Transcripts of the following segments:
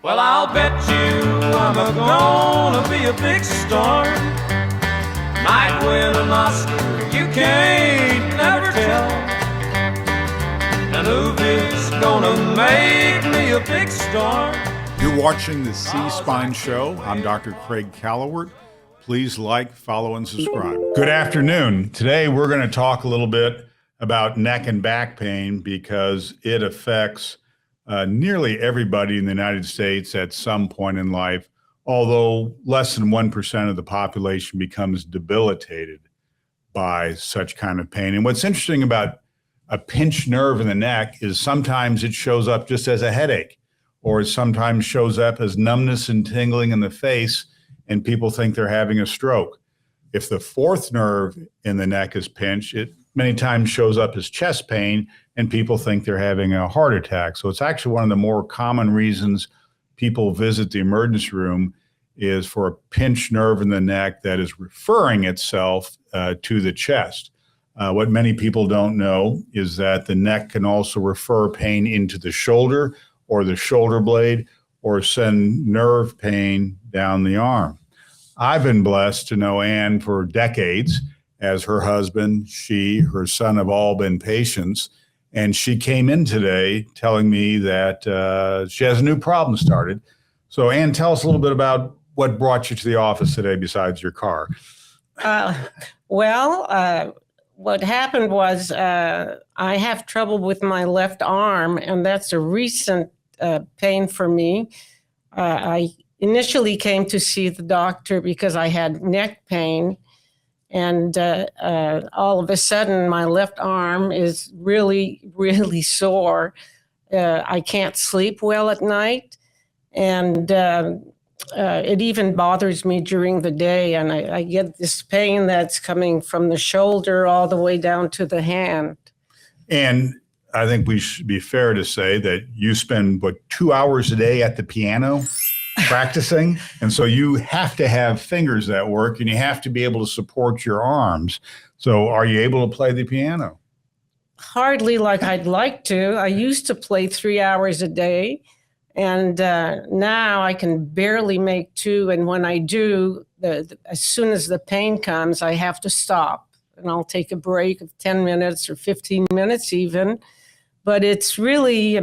Well, I'll bet you I'm gonna be a big star. Might win an Oscar, you can't never tell. The movie's gonna make me a big star. You're watching the C-Spine Show. I'm Dr. Craig Callewart. Please like, follow, and subscribe. Good afternoon. Today we're going to talk a little bit about neck and back pain because it affects nearly everybody in the United States at some point in life, although less than 1% of the population becomes debilitated by such kind of pain. And what's interesting about a pinched nerve in the neck is sometimes it shows up just as a headache, or it sometimes shows up as numbness and tingling in the face, and people think they're having a stroke. If the fourth nerve in the neck is pinched, it many times shows up as chest pain, and people think they're having a heart attack. So it's actually one of the more common reasons people visit the emergency room is for a pinched nerve in the neck that is referring itself to the chest. What many people don't know is that the neck can also refer pain into the shoulder or the shoulder blade, or send nerve pain down the arm. I've been blessed to know Ann for decades. As her husband, her son have all been patients. And she came in today telling me that she has a new problem started. So Ann, tell us a little bit about what brought you to the office today besides your car. What happened was I have trouble with my left arm, and that's a recent pain for me. I initially came to see the doctor because I had neck pain, and all of a sudden my left arm is really, really sore. I can't sleep well at night, and it even bothers me during the day, and I get this pain that's coming from the shoulder all the way down to the hand. And I think we should be fair to say that you spend, 2 hours a day at the piano practicing? And so you have to have fingers that work, and you have to be able to support your arms. So are you able to play the piano? Hardly like I'd like to. I used to play 3 hours a day, and now I can barely make 2. And when I do, as soon as the pain comes, I have to stop, and I'll take a break of 10 minutes or 15 minutes even. But it's really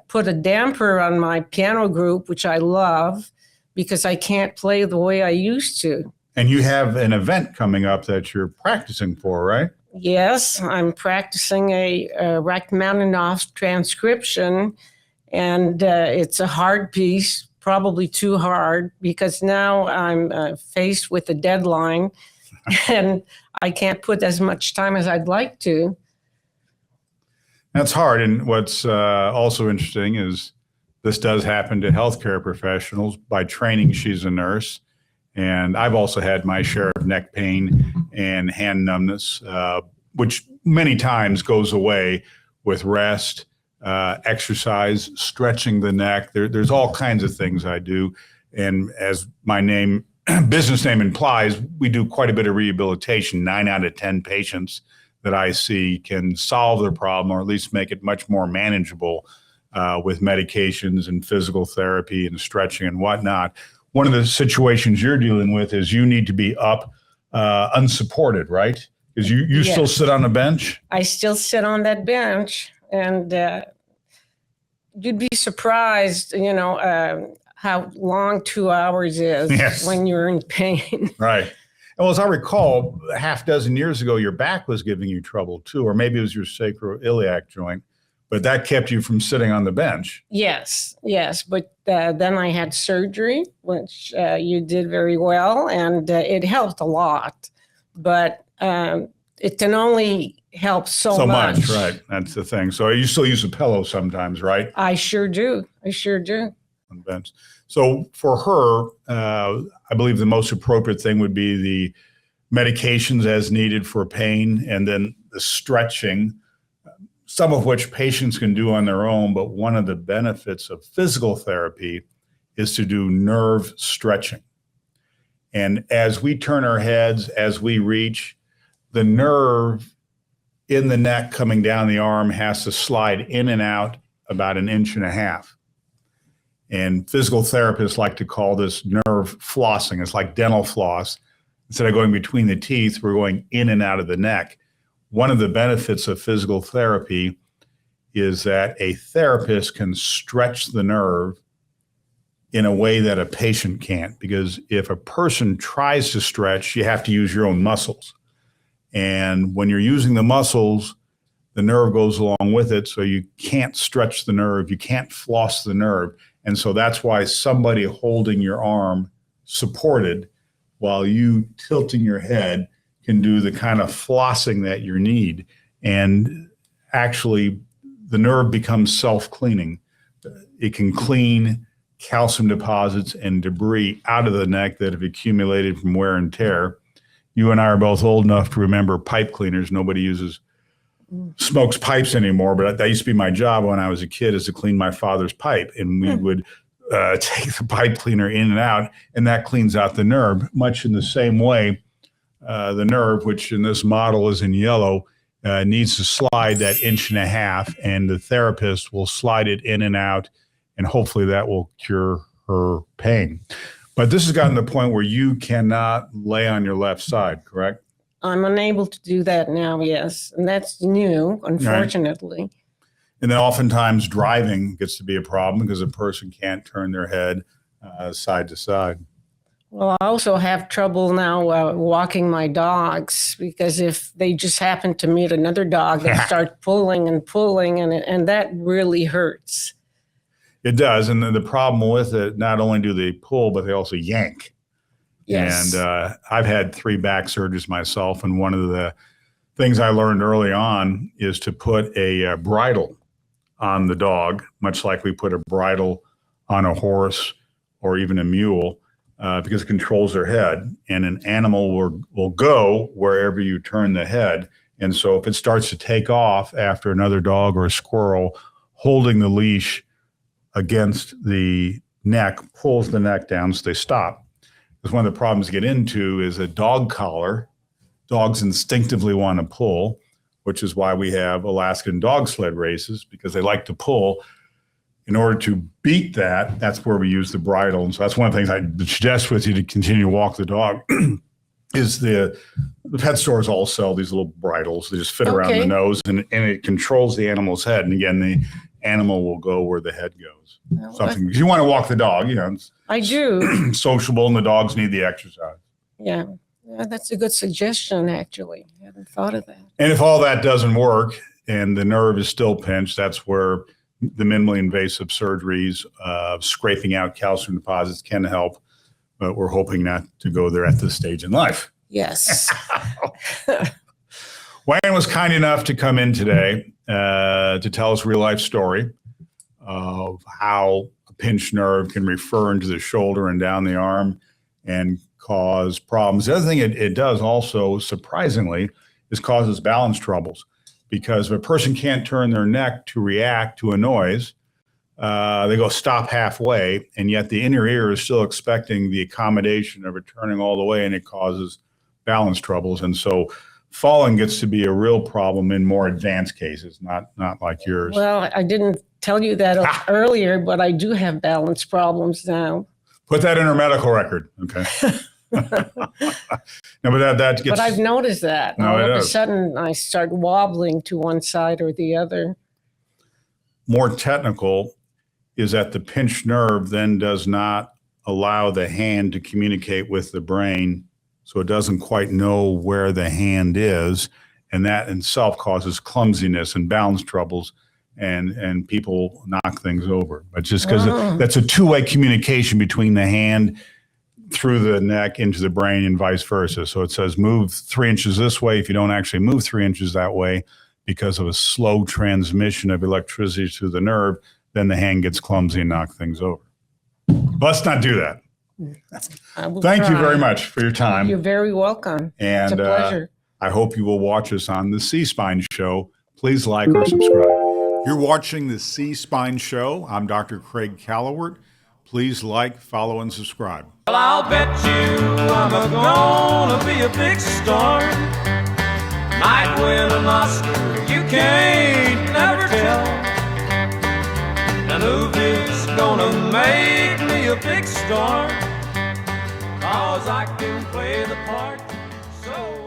put a damper on my piano group, which I love, because I can't play the way I used to. And you have an event coming up that you're practicing for, right? Yes, I'm practicing a Rachmaninoff transcription, and it's a hard piece, probably too hard, because now I'm faced with a deadline, and I can't put as much time as I'd like to. That's hard. And what's also interesting is this does happen to healthcare professionals. By training, she's a nurse. And I've also had my share of neck pain and hand numbness, which many times goes away with rest, exercise, stretching the neck. There's all kinds of things I do. And as my business name implies, we do quite a bit of rehabilitation. 9 out of 10 patients that I see can solve their problem, or at least make it much more manageable with medications and physical therapy and stretching and whatnot. One of the situations you're dealing with is you need to be up unsupported, right? Because you Yes. Still sit on a bench? I still sit on that bench, and you'd be surprised, how long 2 hours is. Yes. When you're in pain. Right. Well, as I recall, a half dozen years ago, your back was giving you trouble too, or maybe it was your sacroiliac joint, but that kept you from sitting on the bench. Yes. But then I had surgery, which you did very well, and it helped a lot. But it can only help so much. Right. That's the thing. So you still use a pillow sometimes, right? I sure do. On the bench. So for her, I believe the most appropriate thing would be the medications as needed for pain, and then the stretching, some of which patients can do on their own. But one of the benefits of physical therapy is to do nerve stretching. And as we turn our heads, as we reach, the nerve in the neck coming down the arm has to slide in and out about 1.5 inches. And physical therapists like to call this nerve flossing. It's like dental floss. Instead of going between the teeth, we're going in and out of the neck. One of the benefits of physical therapy is that a therapist can stretch the nerve in a way that a patient can't. Because if a person tries to stretch, you have to use your own muscles. And when you're using the muscles, the nerve goes along with it. So you can't stretch the nerve. You can't floss the nerve. And so that's why somebody holding your arm supported while you tilting your head can do the kind of flossing that you need. And actually, the nerve becomes self-cleaning. It can clean calcium deposits and debris out of the neck that have accumulated from wear and tear. You and I are both old enough to remember pipe cleaners. Nobody smokes pipes anymore, but that used to be my job when I was a kid, is to clean my father's pipe. And we would take the pipe cleaner in and out, and that cleans out the nerve. Much in the same way, the nerve, which in this model is in yellow, needs to slide that 1.5 inches, and the therapist will slide it in and out, and hopefully that will cure her pain. But this has gotten to the point where you cannot lay on your left side, correct? I'm unable to do that now, yes. And that's new, unfortunately. Right. And then oftentimes driving gets to be a problem because a person can't turn their head side to side. Well, I also have trouble now walking my dogs, because if they just happen to meet another dog, they start pulling, and that really hurts. It does. And the problem with it, not only do they pull, but they also yank. Yes. And I've had 3 back surgeries myself. And one of the things I learned early on is to put a bridle on the dog, much like we put a bridle on a horse or even a mule, because it controls their head. And an animal will go wherever you turn the head. And so if it starts to take off after another dog or a squirrel, holding the leash against the neck pulls the neck down so they stop. Because one of the problems to get into is a dog collar. Dogs instinctively want to pull, which is why we have Alaskan dog sled races, because they like to pull. In order to beat that, that's where we use the bridle. And so that's one of the things I suggest with you to continue to walk the dog is the pet stores all sell these little bridles. They just fit around the nose, and it controls the animal's head. And again, the animal will go where the head goes. Something, because you want to walk the dog, I do. Sociable, and the dogs need the exercise. Yeah, that's a good suggestion, actually. I hadn't thought of that. And if all that doesn't work and the nerve is still pinched, that's where the minimally invasive surgeries of scraping out calcium deposits can help. But we're hoping not to go there at this stage in life. Yes. Wayne was kind enough to come in today to tell us a real life story of how a pinched nerve can refer into the shoulder and down the arm and cause problems. The other thing it does also, surprisingly, is causes balance troubles, because if a person can't turn their neck to react to a noise, they go stop halfway, and yet the inner ear is still expecting the accommodation of it turning all the way, and it causes balance troubles. And so falling gets to be a real problem in more advanced cases, not like yours. Well, I didn't tell you that earlier, but I do have balance problems now. Put that in her medical record. Okay. No, but that gets. But I've noticed that. No, all of a sudden, I start wobbling to one side or the other. More technical is that the pinched nerve then does not allow the hand to communicate with the brain, so it doesn't quite know where the hand is, and that in itself causes clumsiness and balance troubles, and people knock things over. But just because that's a two-way communication between the hand through the neck into the brain and vice versa. So it says move 3 inches this way. If you don't actually move 3 inches that way because of a slow transmission of electricity to the nerve, then the hand gets clumsy and knocks things over. Let's not do that. Thank you very much for your time. You're very welcome. And it's a pleasure. I hope you will watch us on the C-Spine Show. Please like or subscribe. You're watching the C-Spine Show. I'm Dr. Craig Callewart. Please like, follow, and subscribe. Well, I'll bet you I'm gonna be a big star. Might win an Oscar, you can't never tell. The movie's gonna make me a big star, 'cause I can play the part so